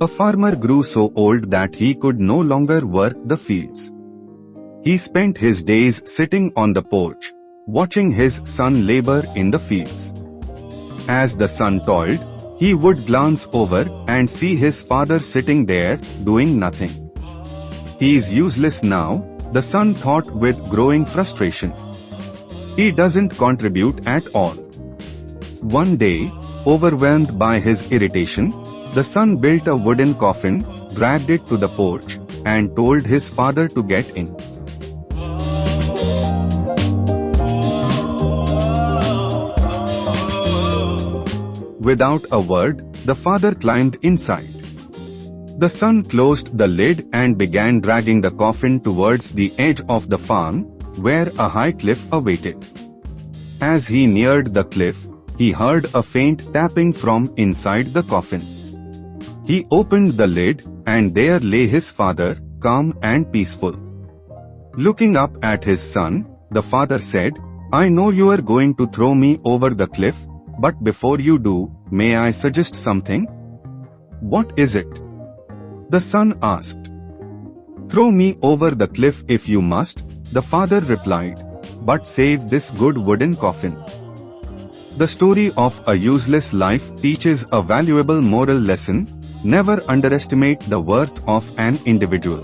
A farmer grew so old that he could no longer work the fields. He spent his days sitting on the porch, watching his son labor in the fields. As the son toiled, he would glance over and see his father sitting there, doing nothing. "He's useless now," the son thought with growing frustration. "He doesn't contribute at all." One day, overwhelmed by his irritation, the son built a wooden coffin, dragged it to the porch, and told his father to get in. Without a word, the father climbed inside. The son closed the lid and began dragging the coffin towards the edge of the farm, where a high cliff awaited. As he neared the cliff, he heard a faint tapping from inside the coffin. He opened the lid, and there lay his father, calm and peaceful. Looking up at his son, the father said, "I know you are going to throw me over the cliff, but before you do, may I suggest something?" "What is it?" the son asked. "Throw me over the cliff if you must," the father replied, "but save this good wooden coffin." The story of a useless life teaches a valuable moral lesson: never underestimate the worth of an individual.